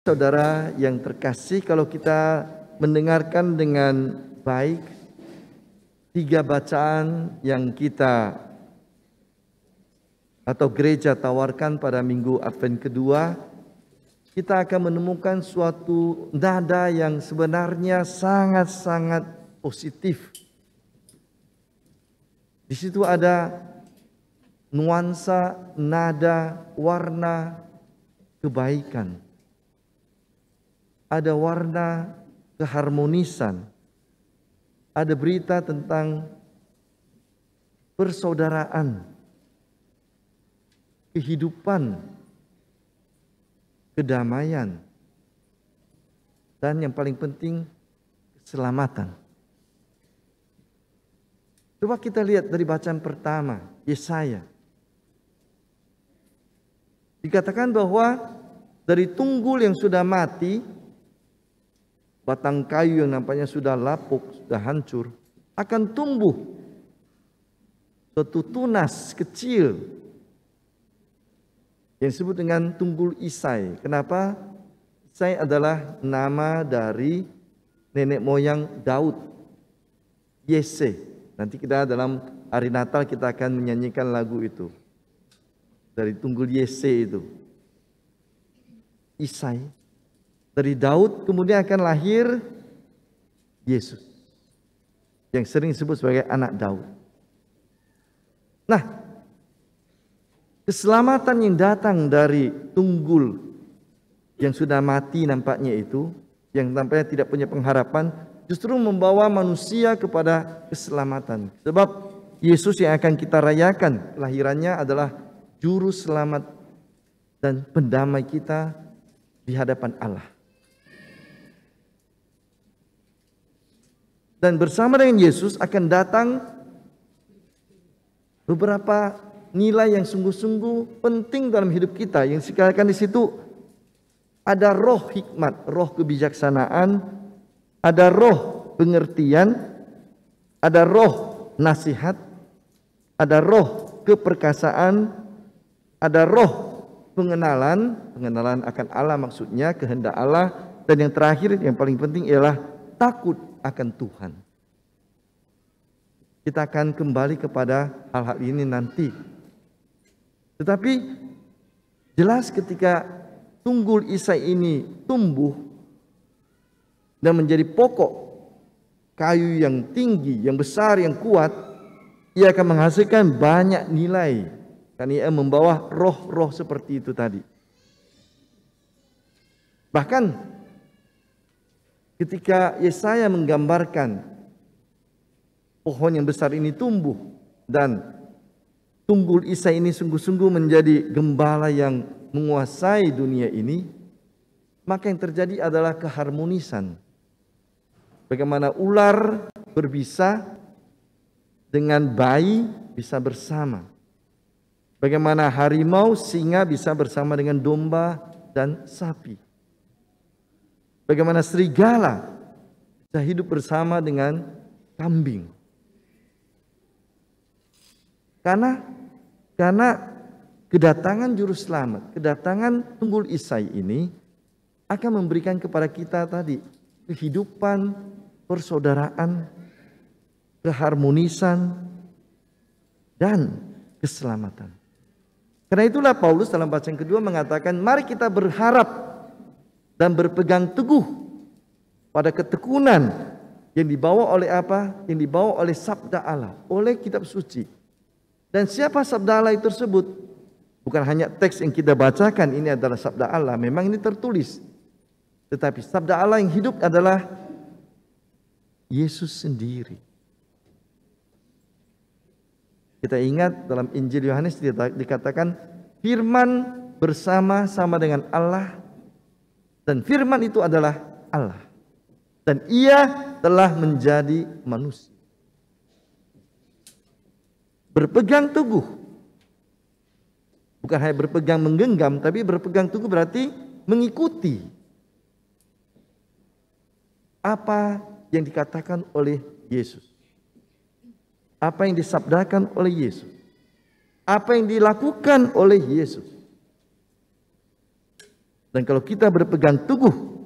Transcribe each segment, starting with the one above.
Saudara yang terkasih, kalau kita mendengarkan dengan baik 3 bacaan yang kita atau gereja tawarkan pada minggu Advent kedua, kita akan menemukan suatu nada yang sebenarnya sangat-sangat positif. Di situ ada nuansa, nada, warna kebaikan. Ada warna keharmonisan, ada berita tentang persaudaraan, kehidupan, kedamaian, dan yang paling penting keselamatan. Coba kita lihat dari bacaan pertama, Yesaya. Dikatakan bahwa dari tunggul yang sudah mati, batang kayu yang nampaknya sudah lapuk, sudah hancur, akan tumbuh suatu tunas kecil yang disebut dengan tunggul Isai. Kenapa? Isai adalah nama dari nenek moyang Daud, Yese. Nanti kita dalam hari Natal kita akan menyanyikan lagu itu. Dari tunggul Yese itu. Isai. Dari Daud kemudian akan lahir Yesus, yang sering disebut sebagai anak Daud. Nah, keselamatan yang datang dari tunggul yang sudah mati nampaknya itu, yang tampaknya tidak punya pengharapan, justru membawa manusia kepada keselamatan. Sebab Yesus yang akan kita rayakan kelahirannya adalah juru selamat dan pendamai kita di hadapan Allah. Dan bersama dengan Yesus akan datang beberapa nilai yang sungguh-sungguh penting dalam hidup kita, yang sekalian di situ ada roh hikmat, roh kebijaksanaan, ada roh pengertian, ada roh nasihat, ada roh keperkasaan, ada roh pengenalan akan Allah, maksudnya kehendak Allah, dan yang terakhir yang paling penting ialah takut akan Tuhan. Kita akan kembali kepada hal-hal ini nanti. Tetapi jelas ketika tunggul Isai ini tumbuh dan menjadi pokok kayu yang tinggi, yang besar, yang kuat, ia akan menghasilkan banyak nilai, karena ia membawa roh-roh seperti itu tadi. Bahkan ketika Yesaya menggambarkan pohon yang besar ini tumbuh dan tunggul Isai ini sungguh-sungguh menjadi gembala yang menguasai dunia ini, maka yang terjadi adalah keharmonisan. Bagaimana ular berbisa dengan bayi bisa bersama. Bagaimana harimau, singa bisa bersama dengan domba dan sapi. Bagaimana serigala bisa hidup bersama dengan kambing. Karena kedatangan juru selamat, kedatangan tunggul Isai ini akan memberikan kepada kita tadi kehidupan, persaudaraan, keharmonisan, dan keselamatan. Karena itulah Paulus dalam bacaan kedua mengatakan, mari kita berharap dan berpegang teguh pada ketekunan yang dibawa oleh apa? Yang dibawa oleh sabda Allah, oleh kitab suci. Dan siapa sabda Allah itu tersebut? Bukan hanya teks yang kita bacakan ini adalah sabda Allah, memang ini tertulis. Tetapi sabda Allah yang hidup adalah Yesus sendiri. Kita ingat dalam Injil Yohanes dikatakan firman bersama-sama dengan Allah, dan firman itu adalah Allah. Dan ia telah menjadi manusia. Berpegang teguh. Bukan hanya berpegang menggenggam, tapi berpegang teguh berarti mengikuti apa yang dikatakan oleh Yesus. Apa yang disabdakan oleh Yesus. Apa yang dilakukan oleh Yesus. Dan kalau kita berpegang teguh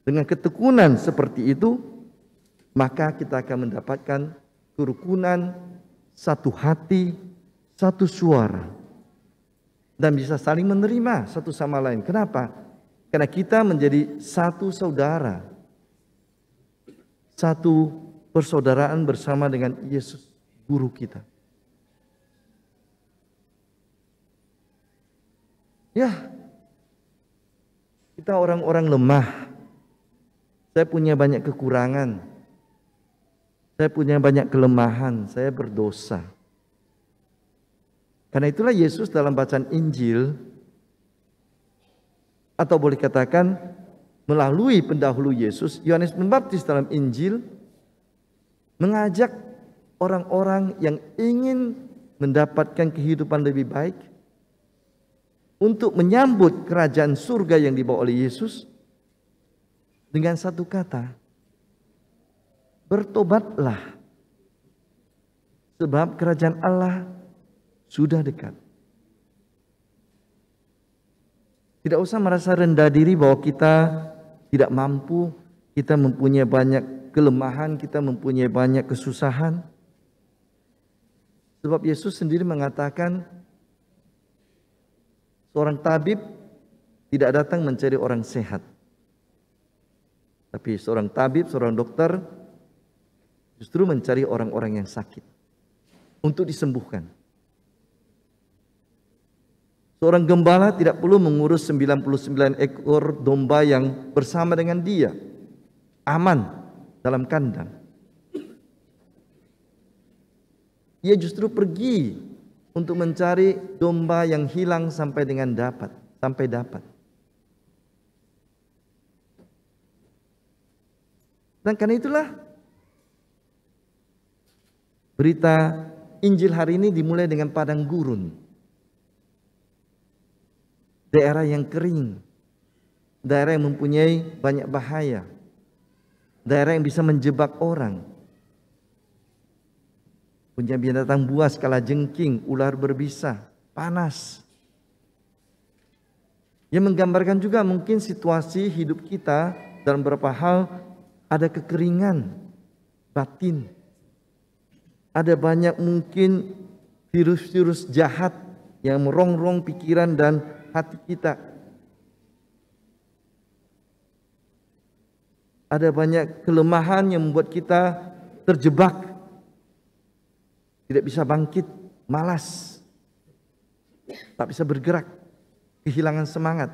dengan ketekunan seperti itu, maka kita akan mendapatkan kerukunan, satu hati, satu suara, dan bisa saling menerima satu sama lain. Kenapa? Karena kita menjadi satu saudara, satu persaudaraan bersama dengan Yesus, guru kita. Ya, kita orang-orang lemah. Saya punya banyak kekurangan. Saya punya banyak kelemahan. Saya berdosa. Karena itulah Yesus dalam bacaan Injil, atau boleh katakan melalui pendahulu Yesus, Yohanes Pembaptis dalam Injil mengajak orang-orang yang ingin mendapatkan kehidupan lebih baik untuk menyambut kerajaan surga yang dibawa oleh Yesus dengan satu kata, bertobatlah, sebab kerajaan Allah sudah dekat. Tidak usah merasa rendah diri bahwa kita tidak mampu, kita mempunyai banyak kelemahan, kita mempunyai banyak kesusahan. Sebab Yesus sendiri mengatakan, seorang tabib tidak datang mencari orang sehat. Tapi seorang tabib, seorang dokter justru mencari orang-orang yang sakit untuk disembuhkan. Seorang gembala tidak perlu mengurus 99 ekor domba yang bersama dengan dia, aman dalam kandang. Ia justru pergi untuk mencari domba yang hilang sampai dapat. Dan karena itulah berita Injil hari ini dimulai dengan padang gurun. Daerah yang kering, daerah yang mempunyai banyak bahaya, daerah yang bisa menjebak orang, punya binatang buas, kalajengking, ular berbisa, panas. Yang menggambarkan juga mungkin situasi hidup kita dalam beberapa hal, ada kekeringan batin, ada banyak mungkin virus-virus jahat yang merongrong pikiran dan hati kita. Ada banyak kelemahan yang membuat kita terjebak, tidak bisa bangkit, malas, tak bisa bergerak, kehilangan semangat.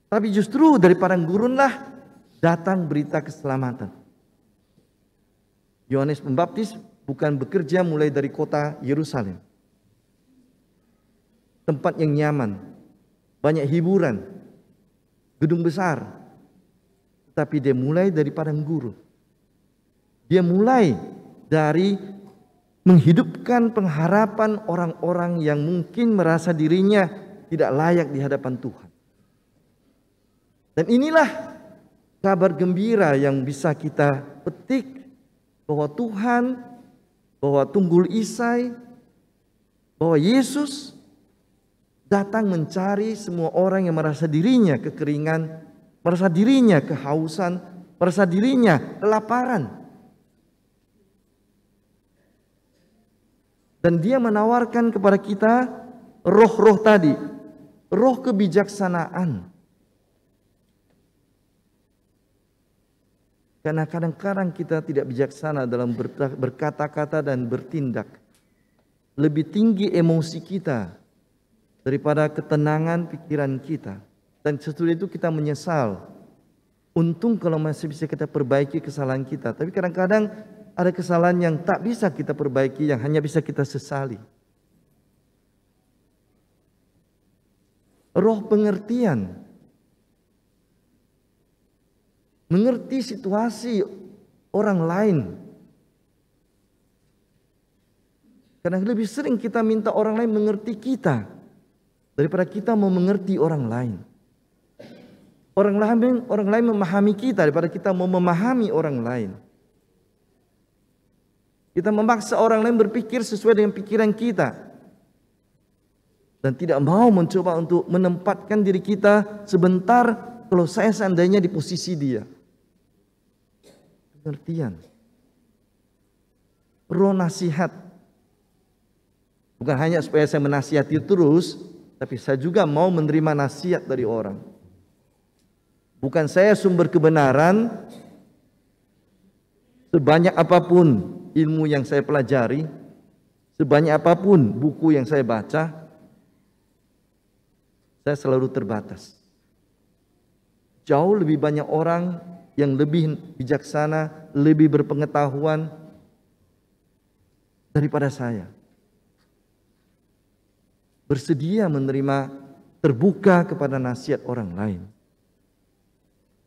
Tapi justru dari padang gurunlah datang berita keselamatan. Yohanes Pembaptis bukan bekerja mulai dari kota Yerusalem, tempat yang nyaman, banyak hiburan, gedung besar. Tapi dia mulai dari padang gurun. Dia mulai dari menghidupkan pengharapan orang-orang yang mungkin merasa dirinya tidak layak di hadapan Tuhan. Dan inilah kabar gembira yang bisa kita petik, bahwa Tuhan, bahwa Tunggul Isai, bahwa Yesus datang mencari semua orang yang merasa dirinya kekeringan, merasa dirinya kehausan, merasa dirinya kelaparan. Dan dia menawarkan kepada kita roh-roh tadi, roh kebijaksanaan. Karena kadang-kadang kita tidak bijaksana dalam berkata-kata dan bertindak. Lebih tinggi emosi kita daripada ketenangan pikiran kita. Dan setelah itu kita menyesal. Untung kalau masih bisa kita perbaiki kesalahan kita. Tapi kadang-kadang ada kesalahan yang tak bisa kita perbaiki, yang hanya bisa kita sesali. Roh pengertian. Mengerti situasi orang lain. Karena lebih sering kita minta orang lain mengerti kita daripada kita mau mengerti orang lain. Orang lain memahami kita daripada kita mau memahami orang lain. Kita memaksa orang lain berpikir sesuai dengan pikiran kita. dan tidak mau mencoba untuk menempatkan diri kita sebentar kalau saya seandainya di posisi dia. Pengertian. Roh nasihat. Bukan hanya supaya saya menasihati terus, tapi saya juga mau menerima nasihat dari orang. Bukan saya sumber kebenaran, sebanyak apapun ilmu yang saya pelajari, sebanyak apapun buku yang saya baca, saya selalu terbatas. Jauh lebih banyak orang yang lebih bijaksana, lebih berpengetahuan daripada saya. Bersedia menerima, terbuka kepada nasihat orang lain.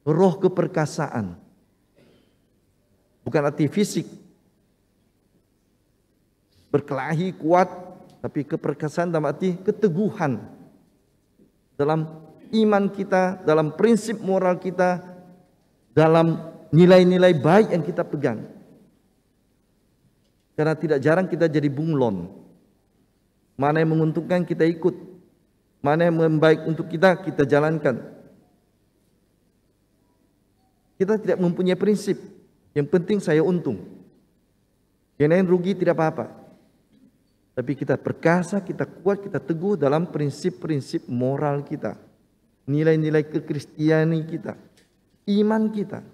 Roh keperkasaan, bukan arti fisik, berkelahi kuat, tapi keperkasaan dalam arti keteguhan dalam iman kita, dalam prinsip moral kita, dalam nilai-nilai baik yang kita pegang. Karena tidak jarang kita jadi bunglon. Mana yang menguntungkan kita ikut, mana yang baik untuk kita, kita jalankan. Kita tidak mempunyai prinsip. Yang penting saya untung. Yang lain rugi tidak apa-apa. Tapi kita perkasa, kita kuat, kita teguh dalam prinsip-prinsip moral kita. Nilai-nilai kekristiani kita. Iman kita.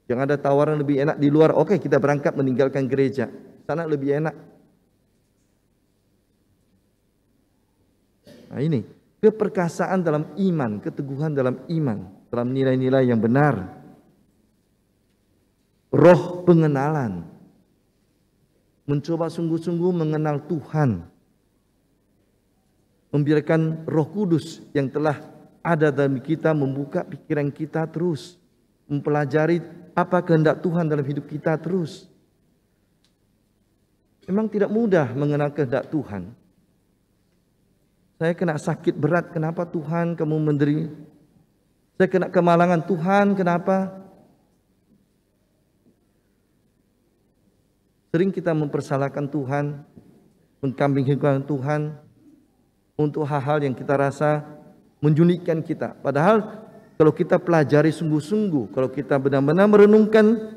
Yang ada tawaran lebih enak di luar, oke, kita berangkat meninggalkan gereja. Sana lebih enak. Nah ini, keperkasaan dalam iman, keteguhan dalam iman, dalam nilai-nilai yang benar. Roh pengenalan. Mencoba sungguh-sungguh mengenal Tuhan. Membiarkan Roh Kudus yang telah ada dalam kita membuka pikiran kita terus. Mempelajari apa kehendak Tuhan dalam hidup kita terus. Memang tidak mudah mengenal kehendak Tuhan. Saya kena sakit berat, kenapa Tuhan kamu memberi? Saya kena kemalangan, Tuhan kenapa? Sering kita mempersalahkan Tuhan, mengkambing-hitamkan Tuhan untuk hal-hal yang kita rasa menjulitkan kita. Padahal kalau kita pelajari sungguh-sungguh, kalau kita benar-benar merenungkan,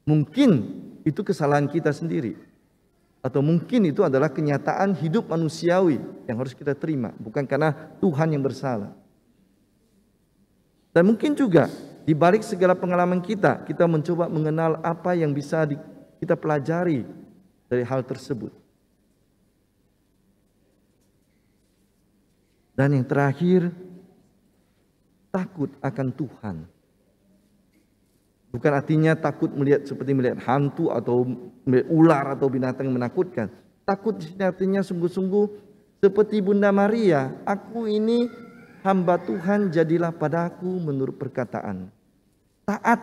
mungkin itu kesalahan kita sendiri. Atau mungkin itu adalah kenyataan hidup manusiawi yang harus kita terima. Bukan karena Tuhan yang bersalah. Dan mungkin juga di balik segala pengalaman kita, kita mencoba mengenal apa yang bisa kita pelajari dari hal tersebut. Dan yang terakhir, takut akan Tuhan. Bukan artinya takut melihat seperti melihat hantu atau melihat ular atau binatang yang menakutkan. Takut di sini artinya sungguh-sungguh seperti Bunda Maria, aku ini hamba Tuhan, jadilah padaku menurut perkataan. Taat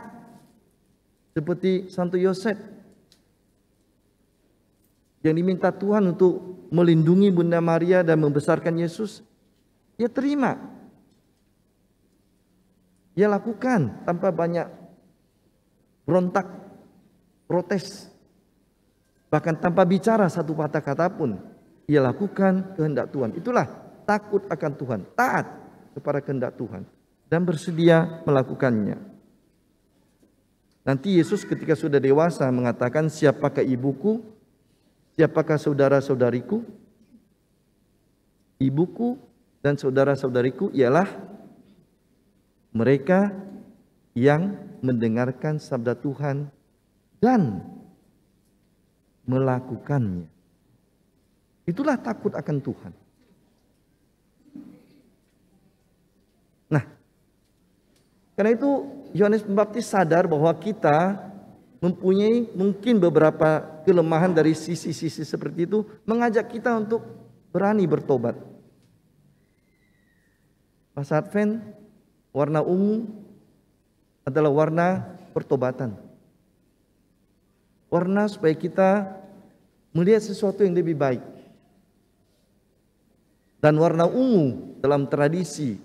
seperti Santo Yosef yang diminta Tuhan untuk melindungi Bunda Maria dan membesarkan Yesus. Dia terima. Dia lakukan tanpa banyak berontak, protes. Bahkan tanpa bicara satu patah kata pun. Dia lakukan kehendak Tuhan. Itulah takut akan Tuhan. Taat kepada kehendak Tuhan. Dan bersedia melakukannya. Nanti Yesus ketika sudah dewasa mengatakan, siapakah ibuku? Siapakah saudara-saudariku? Ibuku dan saudara-saudariku ialah mereka yang mendengarkan sabda Tuhan dan melakukannya. Itulah takut akan Tuhan. Nah, karena itu Yohanes Pembaptis sadar bahwa kita mempunyai mungkin beberapa kelemahan dari sisi-sisi seperti itu, mengajak kita untuk berani bertobat. Pas Advent, warna ungu adalah warna pertobatan. Warna supaya kita melihat sesuatu yang lebih baik. Dan warna ungu dalam tradisi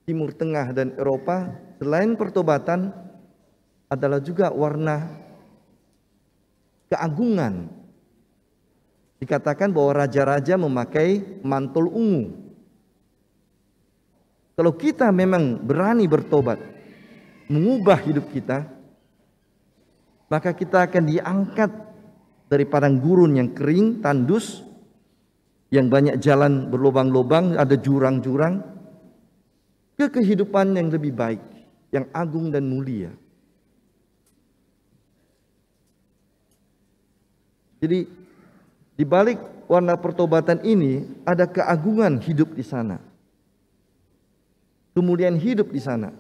Timur Tengah dan Eropa, selain pertobatan, adalah juga warna keagungan. Dikatakan bahwa raja-raja memakai mantul ungu. Kalau kita memang berani bertobat, mengubah hidup kita, maka kita akan diangkat dari padang gurun yang kering, tandus, yang banyak jalan berlubang-lubang, ada jurang-jurang, ke kehidupan yang lebih baik, yang agung dan mulia. Jadi di balik warna pertobatan ini ada keagungan hidup di sana. Kemuliaan hidup di sana.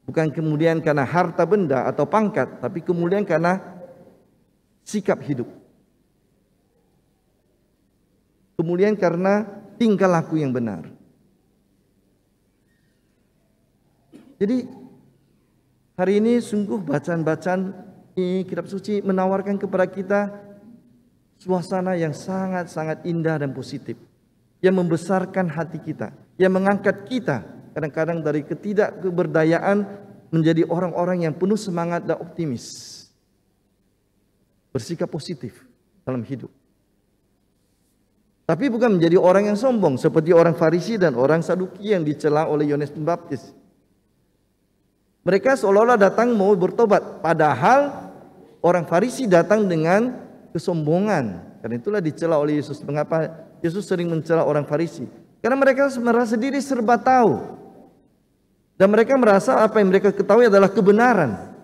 Bukan kemuliaan karena harta benda atau pangkat, tapi kemuliaan karena sikap hidup. Kemuliaan karena tingkah laku yang benar. Jadi hari ini sungguh bacaan-bacaan kitab suci menawarkan kepada kita suasana yang sangat-sangat indah dan positif, yang membesarkan hati kita, yang mengangkat kita kadang-kadang dari ketidakberdayaan menjadi orang-orang yang penuh semangat dan optimis, bersikap positif dalam hidup. Tapi bukan menjadi orang yang sombong seperti orang Farisi dan orang Saduki yang dicela oleh Yohanes Pembaptis. Mereka seolah-olah datang mau bertobat, padahal orang Farisi datang dengan kesombongan. Karena itulah dicela oleh Yesus. Mengapa Yesus sering mencela orang Farisi? Karena mereka merasa diri serba tahu. Dan mereka merasa apa yang mereka ketahui adalah kebenaran.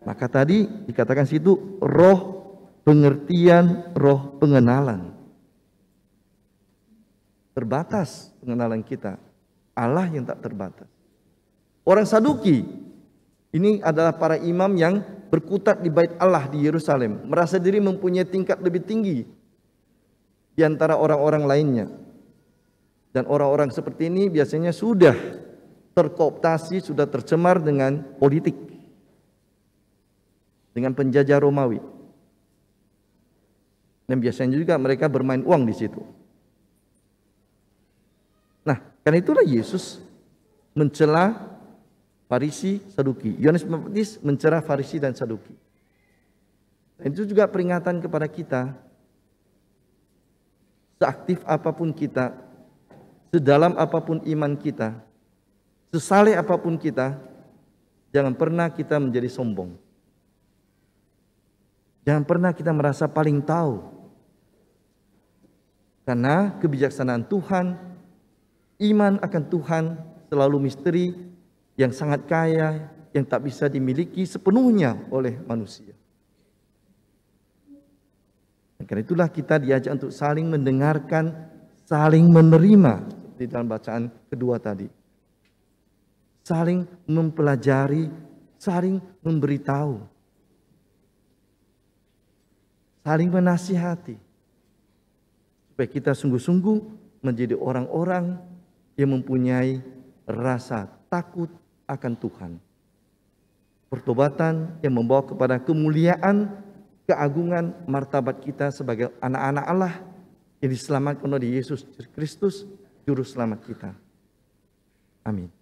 Maka tadi dikatakan situ roh pengertian, roh pengenalan. Terbatas pengenalan kita. Allah yang tak terbatas. Orang Saduki ini adalah para imam yang berkutat di bait Allah di Yerusalem, merasa diri mempunyai tingkat lebih tinggi di antara orang-orang lainnya. Dan orang-orang seperti ini biasanya sudah terkooptasi, sudah tercemar dengan politik, dengan penjajah Romawi. Dan biasanya juga mereka bermain uang di situ. Nah, karena itulah Yesus mencela Farisi, Saduki. Yohanes Pembaptis mencela Farisi dan Saduki. Dan itu juga peringatan kepada kita, seaktif apapun kita, sedalam apapun iman kita, sesaleh apapun kita, jangan pernah kita menjadi sombong. Jangan pernah kita merasa paling tahu. Karena kebijaksanaan Tuhan, iman akan Tuhan selalu misteri yang sangat kaya, yang tak bisa dimiliki sepenuhnya oleh manusia. Dan karena itulah kita diajak untuk saling mendengarkan, saling menerima di dalam bacaan kedua tadi. Saling mempelajari, saling memberitahu, saling menasihati. Supaya kita sungguh-sungguh menjadi orang-orang yang mempunyai rasa takut akan Tuhan. Pertobatan yang membawa kepada kemuliaan, keagungan, martabat kita sebagai anak-anak Allah yang diselamatkan oleh Yesus Kristus, Juru Selamat kita. Amin.